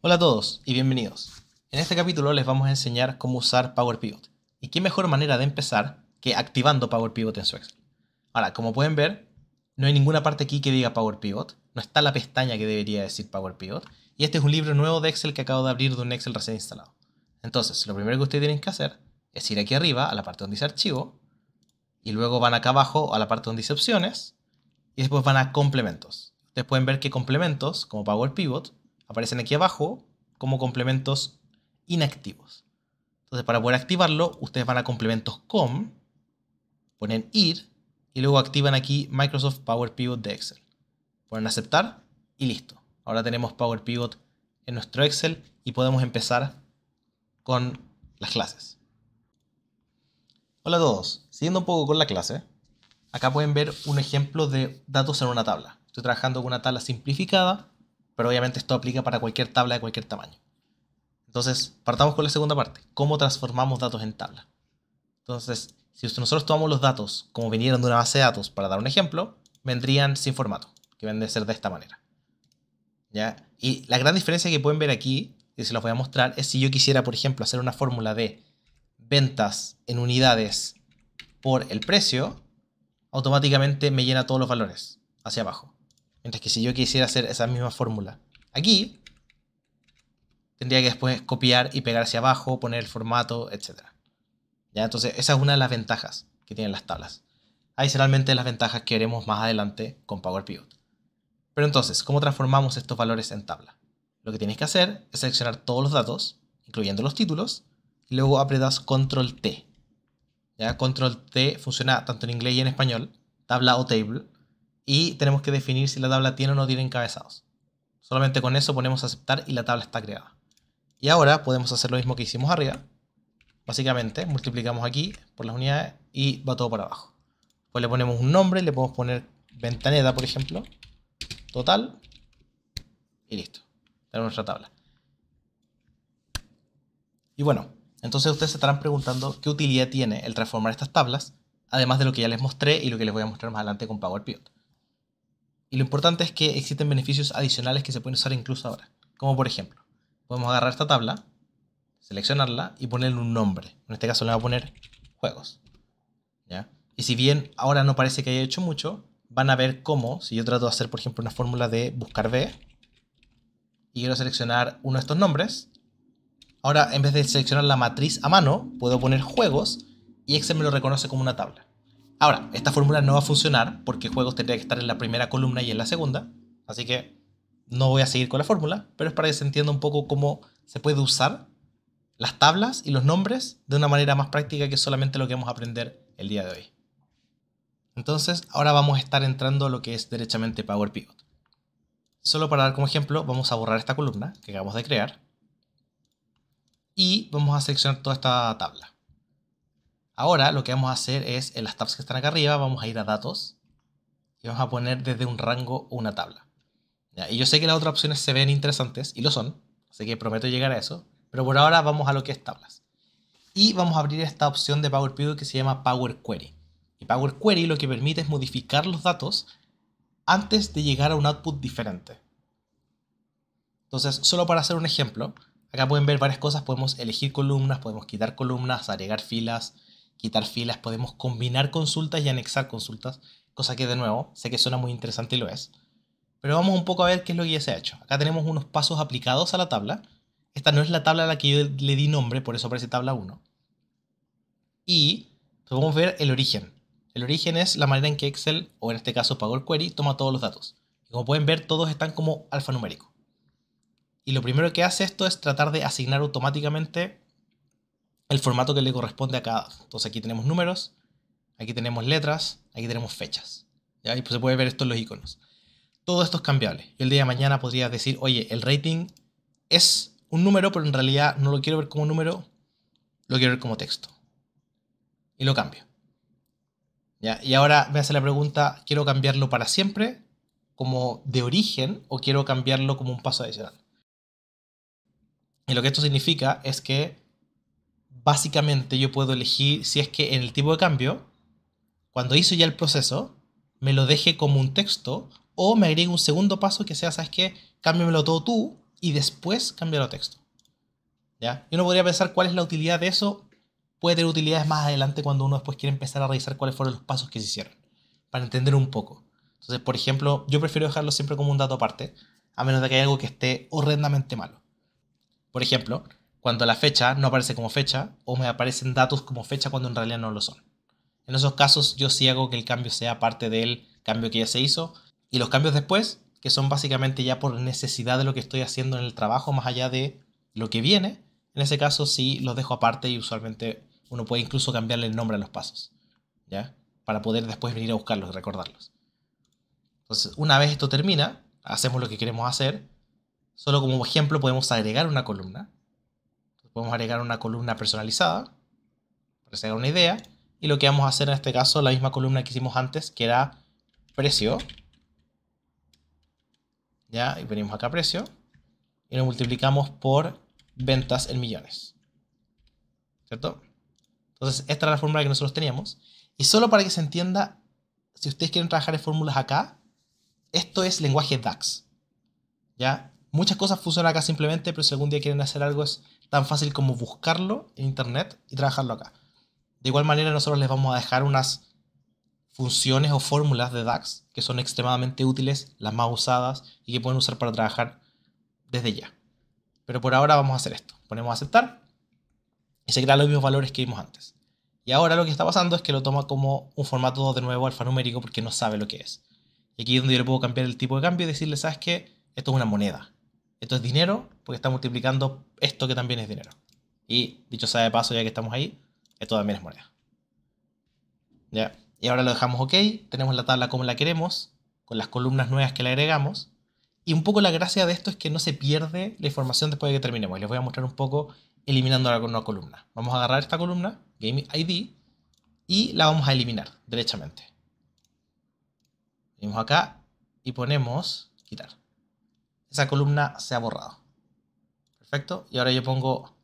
Hola a todos y bienvenidos. En este capítulo les vamos a enseñar cómo usar Power Pivot. Y qué mejor manera de empezar que activando Power Pivot en su Excel. Ahora, como pueden ver, no hay ninguna parte aquí que diga Power Pivot. No está la pestaña que debería decir Power Pivot. Y este es un libro nuevo de Excel que acabo de abrir de un Excel recién instalado. Entonces, lo primero que ustedes tienen que hacer es ir aquí arriba a la parte donde dice Archivo. Y luego van acá abajo a la parte donde dice Opciones. Y después van a Complementos. Ustedes pueden ver que complementos, como Power Pivot, aparecen aquí abajo como complementos inactivos. Entonces, para poder activarlo, ustedes van a complementos com, ponen ir y luego activan aquí Microsoft Power Pivot de Excel. Ponen aceptar y listo. Ahora tenemos Power Pivot en nuestro Excel y podemos empezar con las clases. Hola a todos. Siguiendo un poco con la clase, acá pueden ver un ejemplo de datos en una tabla. Estoy trabajando con una tabla simplificada, pero obviamente esto aplica para cualquier tabla de cualquier tamaño. Entonces, partamos con la segunda parte. ¿Cómo transformamos datos en tabla? Entonces, si nosotros tomamos los datos como vinieron de una base de datos, para dar un ejemplo, vendrían sin formato, que deben de ser de esta manera. ¿Ya? Y la gran diferencia que pueden ver aquí, y se los voy a mostrar, es si yo quisiera, por ejemplo, hacer una fórmula de ventas en unidades por el precio, automáticamente me llena todos los valores hacia abajo. Mientras que si yo quisiera hacer esa misma fórmula aquí, tendría que después copiar y pegar hacia abajo, poner el formato, etc. ¿Ya? Entonces, esa es una de las ventajas que tienen las tablas. Adicionalmente, las ventajas que veremos más adelante con Power Pivot. Pero entonces, ¿cómo transformamos estos valores en tabla? Lo que tienes que hacer es seleccionar todos los datos, incluyendo los títulos, y luego apretas Control T. ¿Ya? Control T funciona tanto en inglés y en español, tabla o table, y tenemos que definir si la tabla tiene o no tiene encabezados. Solamente con eso ponemos aceptar y la tabla está creada. Y ahora podemos hacer lo mismo que hicimos arriba. Básicamente multiplicamos aquí por las unidades y va todo para abajo. Pues le ponemos un nombre, le podemos poner Ventaneda, por ejemplo, total, y listo. Tenemos nuestra tabla. Y bueno, entonces ustedes se estarán preguntando qué utilidad tiene el transformar estas tablas, además de lo que ya les mostré y lo que les voy a mostrar más adelante con Power Pivot. Y lo importante es que existen beneficios adicionales que se pueden usar incluso ahora. Como por ejemplo, podemos agarrar esta tabla, seleccionarla y ponerle un nombre. En este caso le voy a poner juegos. ¿Ya? Y si bien ahora no parece que haya hecho mucho, van a ver cómo, si yo trato de hacer por ejemplo una fórmula de buscar B y quiero seleccionar uno de estos nombres, ahora en vez de seleccionar la matriz a mano, puedo poner juegos y Excel me lo reconoce como una tabla. Ahora, esta fórmula no va a funcionar porque juegos tendría que estar en la primera columna y en la segunda, así que no voy a seguir con la fórmula, pero es para que se entienda un poco cómo se puede usar las tablas y los nombres de una manera más práctica que solamente lo que vamos a aprender el día de hoy. Entonces, ahora vamos a estar entrando a lo que es derechamente Power Pivot. Solo para dar como ejemplo, vamos a borrar esta columna que acabamos de crear y vamos a seleccionar toda esta tabla. Ahora lo que vamos a hacer es, en las tabs que están acá arriba, vamos a ir a datos y vamos a poner desde un rango o una tabla. ¿Ya? Y yo sé que las otras opciones se ven interesantes y lo son, así que prometo llegar a eso, pero por ahora vamos a lo que es tablas. Y vamos a abrir esta opción de Power Pivot que se llama Power Query. Y Power Query lo que permite es modificar los datos antes de llegar a un output diferente. Entonces, solo para hacer un ejemplo, acá pueden ver varias cosas. Podemos elegir columnas, podemos quitar columnas, agregar filas, quitar filas, podemos combinar consultas y anexar consultas, cosa que de nuevo, sé que suena muy interesante y lo es. Pero vamos un poco a ver qué es lo que ya se ha hecho. Acá tenemos unos pasos aplicados a la tabla. Esta no es la tabla a la que yo le di nombre, por eso aparece tabla 1. Y podemos ver el origen. El origen es la manera en que Excel, o en este caso Power Query, toma todos los datos. Y como pueden ver, todos están como alfanumérico. Y lo primero que hace esto es tratar de asignar automáticamente el formato que le corresponde a cada dato. Entonces aquí tenemos números, aquí tenemos letras, aquí tenemos fechas. ¿Ya? Y pues se puede ver esto en los iconos. Todo esto es cambiable. Yo el día de mañana podría decir, oye, el rating es un número, pero en realidad no lo quiero ver como número, lo quiero ver como texto. Y lo cambio. ¿Ya? Y ahora me hace la pregunta, ¿quiero cambiarlo para siempre como de origen o quiero cambiarlo como un paso adicional? Y lo que esto significa es que básicamente yo puedo elegir si es que en el tipo de cambio, cuando hizo ya el proceso, me lo deje como un texto o me agregue un segundo paso que sea, ¿sabes qué? Cámbiamelo todo tú y después cambiarlo a texto. ¿Ya? Y uno podría pensar cuál es la utilidad de eso. Puede tener utilidades más adelante cuando uno después quiere empezar a revisar cuáles fueron los pasos que se hicieron, para entender un poco. Entonces, por ejemplo, yo prefiero dejarlo siempre como un dato aparte, a menos de que haya algo que esté horrendamente malo. Por ejemplo, cuando la fecha no aparece como fecha, o me aparecen datos como fecha cuando en realidad no lo son. En esos casos yo sí hago que el cambio sea parte del cambio que ya se hizo, y los cambios después, que son básicamente ya por necesidad de lo que estoy haciendo en el trabajo, más allá de lo que viene, en ese caso sí los dejo aparte y usualmente uno puede incluso cambiarle el nombre a los pasos, ¿ya? Para poder después venir a buscarlos y recordarlos. Entonces, una vez esto termina, hacemos lo que queremos hacer. Solo como ejemplo podemos agregar una columna. Podemos agregar una columna personalizada, para que se haga una idea. Y lo que vamos a hacer en este caso, la misma columna que hicimos antes, que era precio. ¿Ya? Y venimos acá precio. Y lo multiplicamos por ventas en millones. ¿Cierto? Entonces, esta era la fórmula que nosotros teníamos. Y solo para que se entienda, si ustedes quieren trabajar en fórmulas acá, esto es lenguaje DAX. ¿Ya? Muchas cosas funcionan acá simplemente, pero si algún día quieren hacer algo es tan fácil como buscarlo en internet y trabajarlo acá. De igual manera, nosotros les vamos a dejar unas funciones o fórmulas de DAX que son extremadamente útiles, las más usadas y que pueden usar para trabajar desde ya. Pero por ahora vamos a hacer esto. Ponemos aceptar y se crean los mismos valores que vimos antes. Y ahora lo que está pasando es que lo toma como un formato de nuevo alfanumérico porque no sabe lo que es. Y aquí es donde yo le puedo cambiar el tipo de cambio y decirle, ¿sabes qué? Esto es una moneda. Esto es dinero porque está multiplicando esto que también es dinero. Y dicho sea de paso, ya que estamos ahí, esto también es moneda. ¿Ya? Y ahora lo dejamos ok. Tenemos la tabla como la queremos, con las columnas nuevas que le agregamos. Y un poco la gracia de esto es que no se pierde la información después de que terminemos. Y les voy a mostrar un poco eliminándola con una columna. Vamos a agarrar esta columna, Game ID, y la vamos a eliminar derechamente. Venimos acá y ponemos quitar. Esa columna se ha borrado. Perfecto. Y ahora yo pongo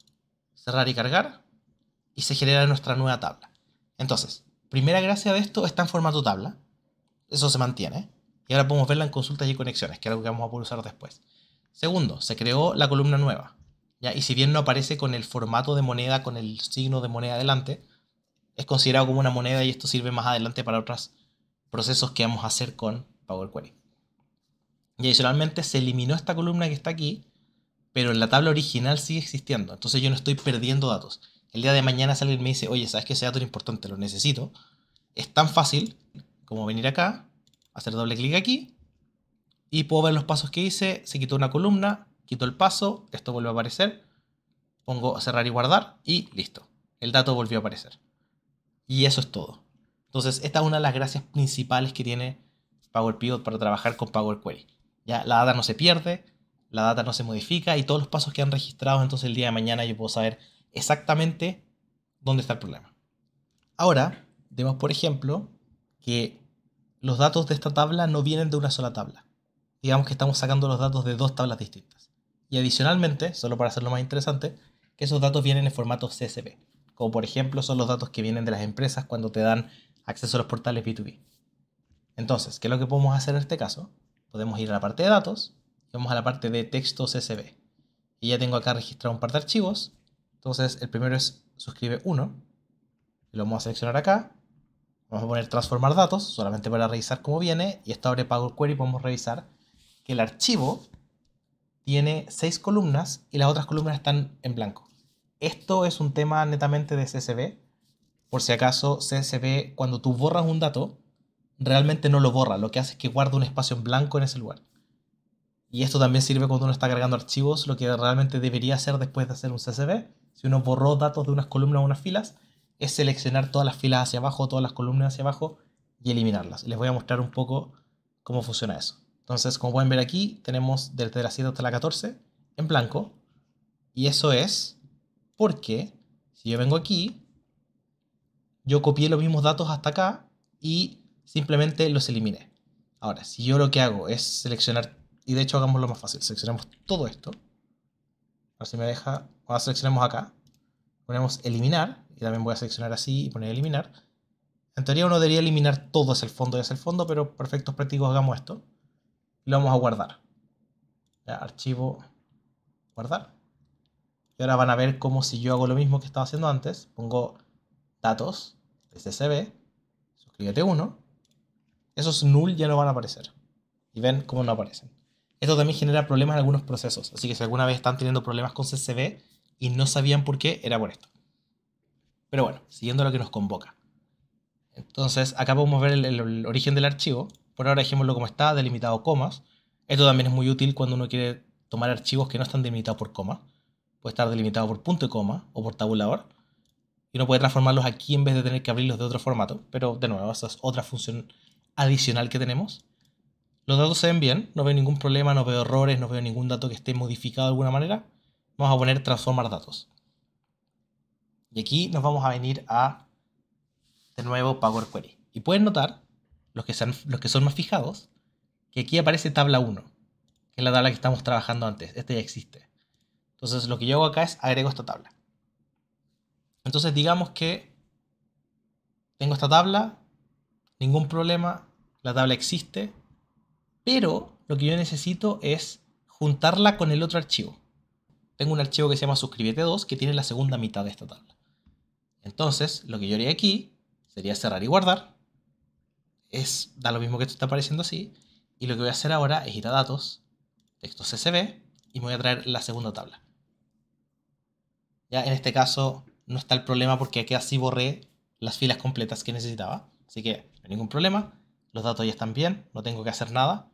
cerrar y cargar y se genera nuestra nueva tabla. Entonces, primera gracia de esto está en formato tabla. Eso se mantiene. Y ahora podemos verla en consultas y conexiones, que es algo que vamos a poder usar después. Segundo, se creó la columna nueva. ¿Ya? Y si bien no aparece con el formato de moneda, con el signo de moneda adelante, es considerado como una moneda y esto sirve más adelante para otros procesos que vamos a hacer con Power Query. Y adicionalmente se eliminó esta columna que está aquí, pero en la tabla original sigue existiendo. Entonces yo no estoy perdiendo datos. El día de mañana si alguien me dice, oye, ¿sabes que ese dato es importante? Lo necesito. Es tan fácil como venir acá, hacer doble clic aquí, y puedo ver los pasos que hice. Se quitó una columna, quito el paso, esto vuelve a aparecer, pongo cerrar y guardar, y listo. El dato volvió a aparecer. Y eso es todo. Entonces, esta es una de las gracias principales que tiene Power Pivot para trabajar con Power Query. Ya, la data no se pierde, la data no se modifica y todos los pasos quedan registrados, entonces el día de mañana yo puedo saber exactamente dónde está el problema. Ahora, vemos por ejemplo que los datos de esta tabla no vienen de una sola tabla. Digamos que estamos sacando los datos de dos tablas distintas. Y adicionalmente, solo para hacerlo más interesante, que esos datos vienen en formato CSV. Como por ejemplo son los datos que vienen de las empresas cuando te dan acceso a los portales B2B. Entonces, ¿qué es lo que podemos hacer en este caso? Podemos ir a la parte de datos y vamos a la parte de texto CSV. Y ya tengo acá registrado un par de archivos. Entonces, el primero es suscribe 1. Y lo vamos a seleccionar acá. Vamos a poner transformar datos, solamente para revisar cómo viene. Y esto abre Power Query y podemos revisar que el archivo tiene 6 columnas y las otras columnas están en blanco. Esto es un tema netamente de CSV. Por si acaso, CSV, cuando tú borras un dato, realmente no lo borra. Lo que hace es que guarda un espacio en blanco en ese lugar. Y esto también sirve cuando uno está cargando archivos, lo que realmente debería hacer después de hacer un CSV. Si uno borró datos de unas columnas o unas filas, es seleccionar todas las filas hacia abajo, todas las columnas hacia abajo y eliminarlas. Y les voy a mostrar un poco cómo funciona eso. Entonces, como pueden ver aquí, tenemos desde la 7 hasta la 14 en blanco. Y eso es porque si yo vengo aquí, yo copié los mismos datos hasta acá y simplemente los eliminé. Ahora, si yo lo que hago es seleccionar, y de hecho hagámoslo más fácil, seleccionamos todo esto. A ver si me deja. Ahora seleccionamos acá. Ponemos eliminar, y también voy a seleccionar así y poner eliminar. En teoría uno debería eliminar todo hacia el fondo y hacia el fondo, pero para efectos prácticos hagamos esto. Y lo vamos a guardar. Ya, archivo, guardar. Y ahora van a ver como si yo hago lo mismo que estaba haciendo antes. Pongo datos de CSV, suscríbete 1. Esos null ya no van a aparecer. Y ven cómo no aparecen. Esto también genera problemas en algunos procesos. Así que si alguna vez están teniendo problemas con CSV y no sabían por qué, era por esto. Pero bueno, siguiendo lo que nos convoca. Entonces, acá podemos ver el origen del archivo. Por ahora dejémoslo como está, delimitado comas. Esto también es muy útil cuando uno quiere tomar archivos que no están delimitados por coma. Puede estar delimitado por punto y coma o por tabulador. Y uno puede transformarlos aquí en vez de tener que abrirlos de otro formato. Pero de nuevo, esa es otra función adicional que tenemos. Los datos se ven bien, no veo ningún problema, no veo errores, no veo ningún dato que esté modificado de alguna manera. Vamos a poner transformar datos. Y aquí nos vamos a venir a, de nuevo, Power Query. Y pueden notar, los que son más fijados, que aquí aparece tabla 1, que es la tabla que estamos trabajando antes. Este ya existe. Entonces lo que yo hago acá es agrego esta tabla. Entonces digamos que tengo esta tabla, ningún problema, la tabla existe, pero lo que yo necesito es juntarla con el otro archivo. Tengo un archivo que se llama suscríbete2 que tiene la segunda mitad de esta tabla. Entonces, lo que yo haría aquí sería cerrar y guardar. Da lo mismo que esto está apareciendo así. Y lo que voy a hacer ahora es ir a datos, texto CSV, y me voy a traer la segunda tabla. Ya en este caso no está el problema porque aquí así borré las filas completas que necesitaba. Así que no hay ningún problema. Los datos ya están bien, no tengo que hacer nada.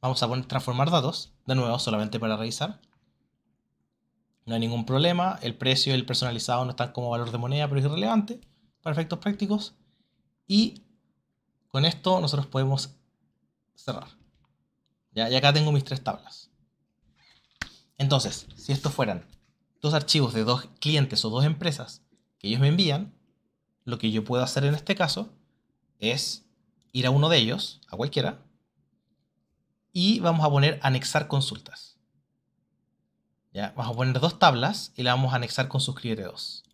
Vamos a poner transformar datos, de nuevo, solamente para revisar. No hay ningún problema, el precio y el personalizado no están como valor de moneda, pero es irrelevante para efectos prácticos. Y con esto nosotros podemos cerrar. ¿Ya? Y acá tengo mis 3 tablas. Entonces, si estos fueran 2 archivos de 2 clientes o 2 empresas que ellos me envían, lo que yo puedo hacer en este caso es ir a uno de ellos, a cualquiera, y vamos a poner anexar consultas. ¿Ya? Vamos a poner 2 tablas y la vamos a anexar con suscríbete 2.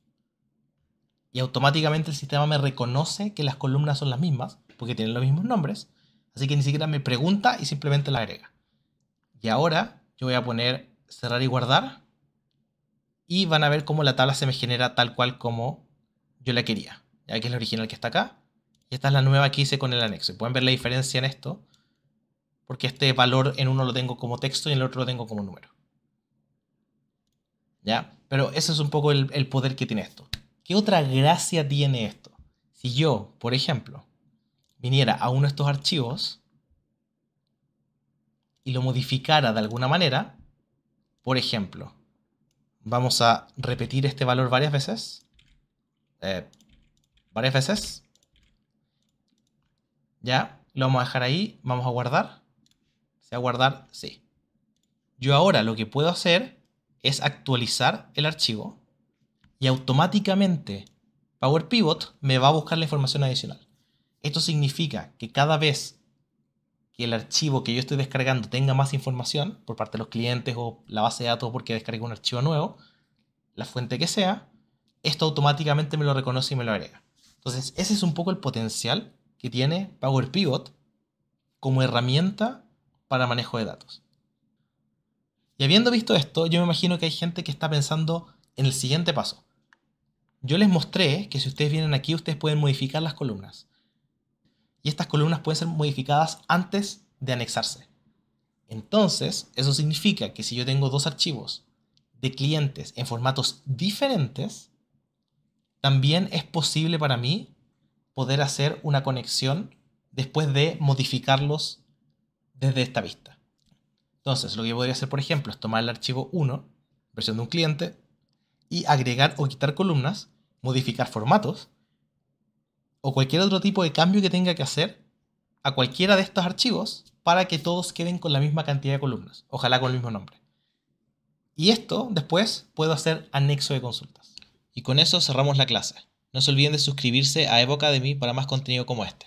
Y automáticamente el sistema me reconoce que las columnas son las mismas, porque tienen los mismos nombres, así que ni siquiera me pregunta y simplemente la agrega. Y ahora yo voy a poner cerrar y guardar, y van a ver cómo la tabla se me genera tal cual como yo la quería. Ya que es la original que está acá, y esta es la nueva que hice con el anexo. Y pueden ver la diferencia en esto, porque este valor en uno lo tengo como texto y en el otro lo tengo como número. ¿Ya? Pero ese es un poco el poder que tiene esto. ¿Qué otra gracia tiene esto? Si yo, por ejemplo, viniera a uno de estos archivos y lo modificara de alguna manera, por ejemplo, vamos a repetir este valor varias veces. Ya, lo vamos a dejar ahí, vamos a guardar. ¿Se va a guardar? Sí. Yo ahora lo que puedo hacer es actualizar el archivo y automáticamente Power Pivot me va a buscar la información adicional. Esto significa que cada vez que el archivo que yo estoy descargando tenga más información por parte de los clientes o la base de datos porque descargué un archivo nuevo, la fuente que sea, esto automáticamente me lo reconoce y me lo agrega. Entonces, ese es un poco el potencial que tiene Power Pivot como herramienta para manejo de datos. Y habiendo visto esto, yo me imagino que hay gente que está pensando en el siguiente paso. Yo les mostré que si ustedes vienen aquí, ustedes pueden modificar las columnas. Y estas columnas pueden ser modificadas antes de anexarse. Entonces, eso significa que si yo tengo 2 archivos de clientes en formatos diferentes, también es posible para mí poder hacer una conexión después de modificarlos desde esta vista. Entonces, lo que yo podría hacer, por ejemplo, es tomar el archivo 1, versión de un cliente, y agregar o quitar columnas, modificar formatos, o cualquier otro tipo de cambio que tenga que hacer a cualquiera de estos archivos para que todos queden con la misma cantidad de columnas, ojalá con el mismo nombre. Y esto después puedo hacer anexo de consultas. Y con eso cerramos la clase. No se olviden de suscribirse a Evo Academy para más contenido como este.